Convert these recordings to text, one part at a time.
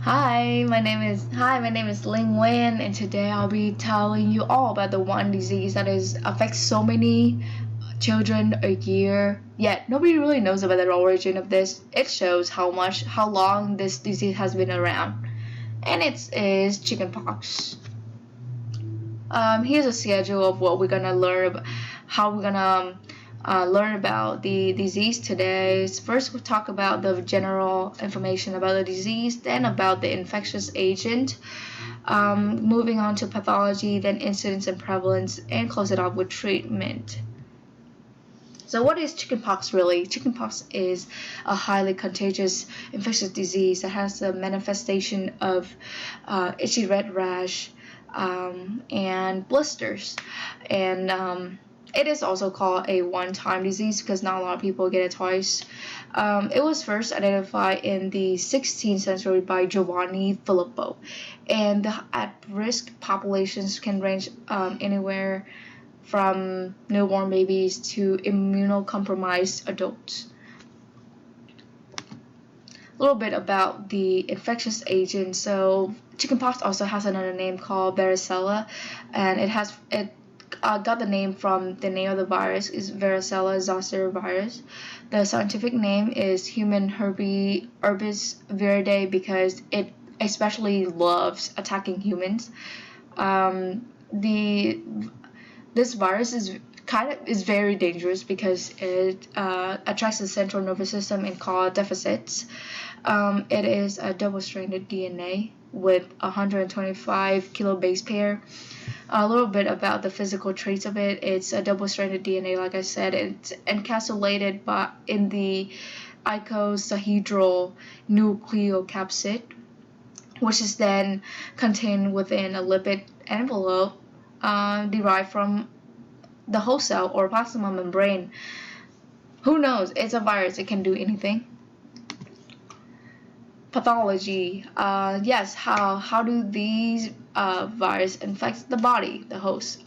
My name is Ling Wen, and today I'll be telling you all about the one disease that affects so many children a year. Yet nobody really knows about the origin of this. It shows how long this disease has been around, and it is chickenpox. Here's a schedule of what we're gonna learn about, how we're gonna learn about the disease today. First, we'll talk about the general information about the disease, then about the infectious agent, moving on to pathology, then incidence and prevalence, and close it off with treatment. So what is chickenpox really? Chickenpox is a highly contagious infectious disease that has the manifestation of itchy red rash and blisters. And it is also called a one-time disease because not a lot of people get it twice. It was first identified in the 16th century by Giovanni Filippo, and the at-risk populations can range anywhere from newborn babies to immunocompromised adults. A little bit about the infectious agent. So chickenpox also has another name called varicella, and it got the name from the name of the virus is varicella zoster virus. The scientific name is human herpes viridae because it especially loves attacking humans. This virus is very dangerous because it attracts the central nervous system and causes deficits. It is a double-stranded DNA with 125 kilo base pair. A little bit about the physical traits of it. It's a double-stranded DNA, like I said. It's encapsulated in the icosahedral nucleocapsid, which is then contained within a lipid envelope derived from the host cell or plasma membrane. Who knows? It's a virus. It can do anything. Pathology. Yes. How do these virus infect the body, the host?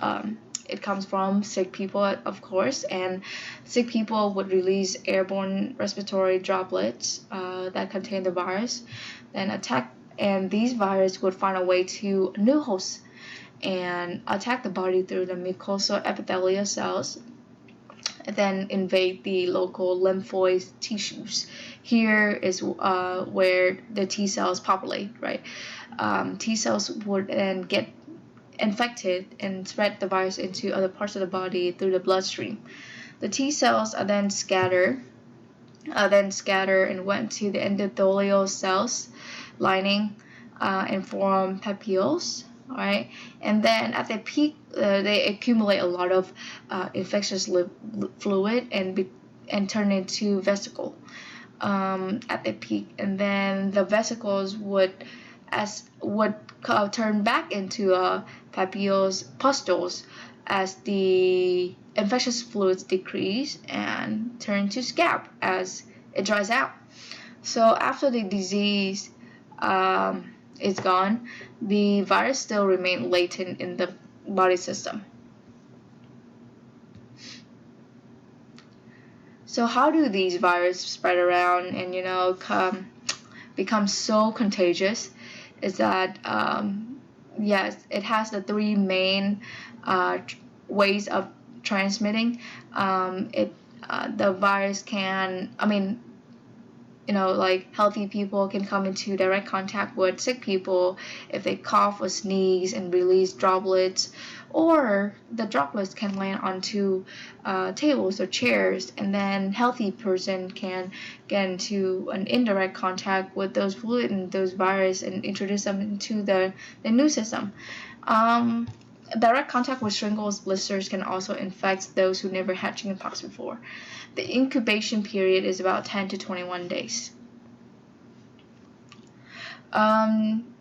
It comes from sick people, of course, and sick people would release airborne respiratory droplets that contain the virus, and these viruses would find a way to new hosts and attack the body through the mucosal epithelial cells, and then invade the local lymphoid tissues. Here is where the T cells populate, right? T cells would then get infected and spread the virus into other parts of the body through the bloodstream. The T cells are then scatter and went to the endothelial cells lining and form papules. Right, and then at the peak, they accumulate a lot of infectious fluid and turn into vesicle at the peak, and then the vesicles would turn back into pustules as the infectious fluids decrease and turn to scab as it dries out. So after the disease is gone, the virus still remains latent in the body system. So how do these viruses spread around and become so contagious? Is that yes, it has the three main ways of transmitting. The virus can, like healthy people can come into direct contact with sick people if they cough or sneeze and release droplets, or the droplets can land onto tables or chairs, and then healthy person can get into an indirect contact with those fluid and those virus and introduce them into the immune system. Direct contact with shingles blisters can also infect those who never had chickenpox before. The incubation period is about 10 to 21 days.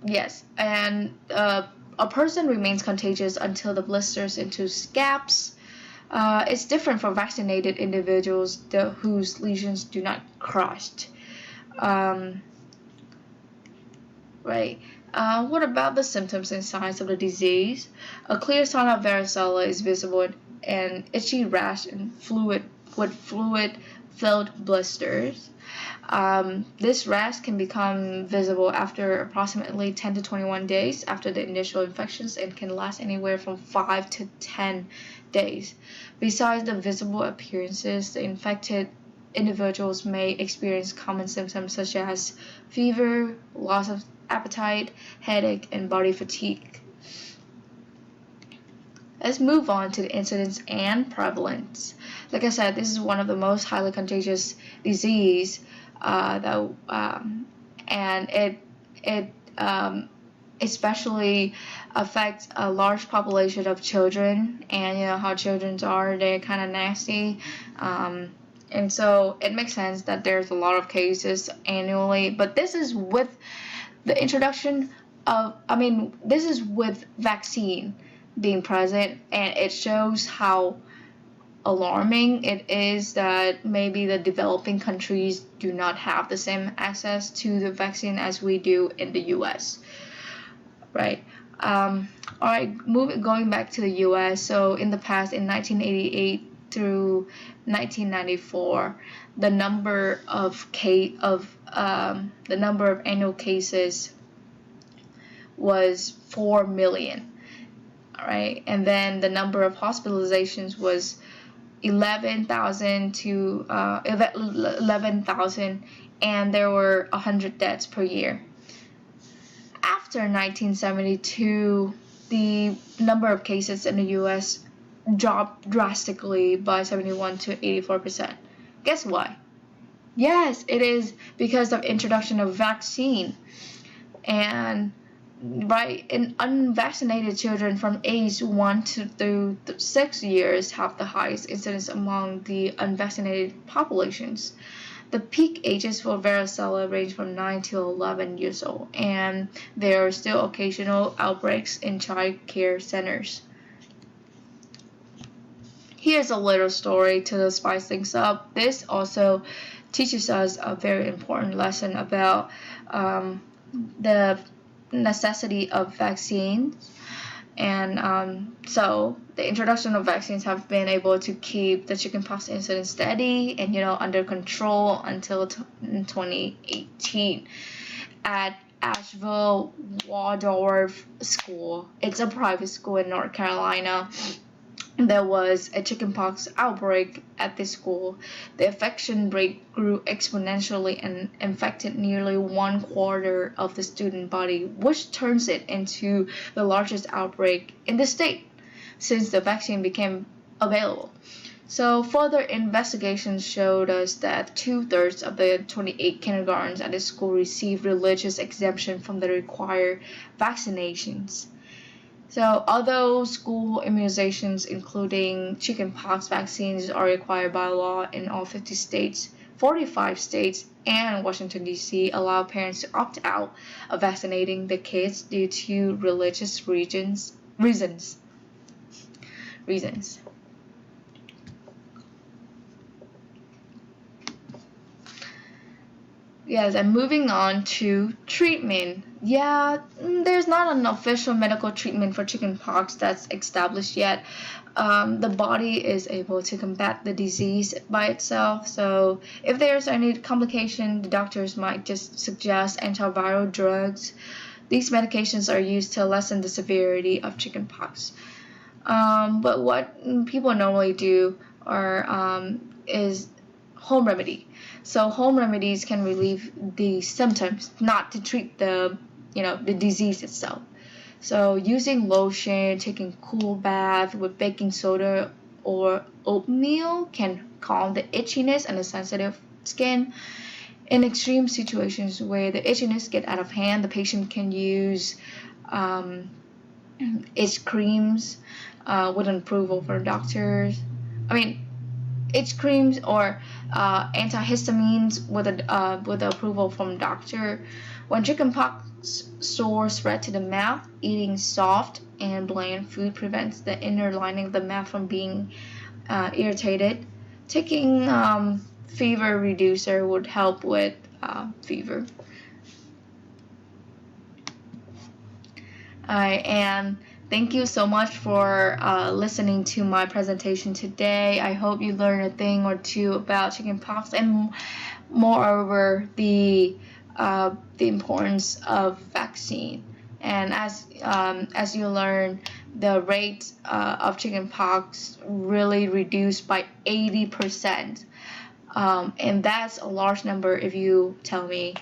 Yes, and a person remains contagious until the blisters into scabs. It's different for vaccinated individuals whose lesions do not crust. Right. What about the symptoms and signs of the disease? A clear sign of varicella is visible, and itchy rash and fluid filled blisters. This rash can become visible after approximately 10 to 21 days after the initial infections and can last anywhere from 5 to 10 days. Besides the visible appearances, the infected individuals may experience common symptoms such as fever, loss of appetite, headache, and body fatigue. Let's move on to the incidence and prevalence. Like I said, this is one of the most highly contagious disease and it especially affects a large population of children. And you know how children are, they're kind of nasty. And so it makes sense that there's a lot of cases annually, but this is with the introduction of, this is with vaccine being present, and it shows how alarming it is that maybe the developing countries do not have the same access to the vaccine as we do in the US, right? Alright, going back to the US. So in the past, in 1988 through 1994, the number of annual cases was 4 million. Alright, and then the number of hospitalizations was 11,000 to 11,000, and there were 100 deaths per year. After 1972, the number of cases in the US dropped drastically by 71 to 84%. Guess why? Yes, it is because of introduction of vaccine. And right, in unvaccinated children from age 1 through 6 years have the highest incidence among the unvaccinated populations. The peak ages for varicella range from 9 to 11 years old, and there are still occasional outbreaks in child care centers. Here's a little story to spice things up. This also teaches us a very important lesson about the necessity of vaccines. And so the introduction of vaccines have been able to keep the chickenpox incidence steady and under control until 2018. At Asheville Waldorf School, it's a private school in North Carolina, there was a chickenpox outbreak at this school. The infection rate grew exponentially and infected nearly 1/4 of the student body, which turns it into the largest outbreak in the state since the vaccine became available. So further investigations showed us that 2/3 of the 28 kindergartens at the school received religious exemption from the required vaccinations. So although school immunizations, including chickenpox vaccines, are required by law in all 50 states, 45 states and Washington, D.C. allow parents to opt out of vaccinating the kids due to religious reasons. Yes, and moving on to treatment. Yeah, there's not an official medical treatment for chickenpox that's established yet. The body is able to combat the disease by itself. So if there's any complication, the doctors might just suggest antiviral drugs. These medications are used to lessen the severity of chickenpox. But what people normally do is home remedy. So home remedies can relieve the symptoms, not to treat the disease itself. So using lotion, taking cool bath with baking soda or oatmeal can calm the itchiness and the sensitive skin. In extreme situations where the itchiness get out of hand, the patient can use itch creams with an approval from doctors. Itch creams or antihistamines with the approval from doctor. When chickenpox sores spread to the mouth, eating soft and bland food prevents the inner lining of the mouth from being irritated. Taking fever reducer would help with fever. And Thank you so much for listening to my presentation today. I hope you learned a thing or two about chickenpox and moreover the importance of vaccine. And as you learn, the rate of chickenpox really reduced by 80%. And that's a large number if you tell me.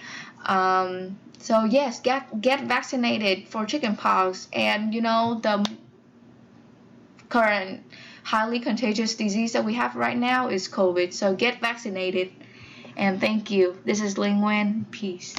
So yes, get vaccinated for chickenpox, and the current highly contagious disease that we have right now is COVID. So get vaccinated, and thank you. This is Ling Wen. Peace.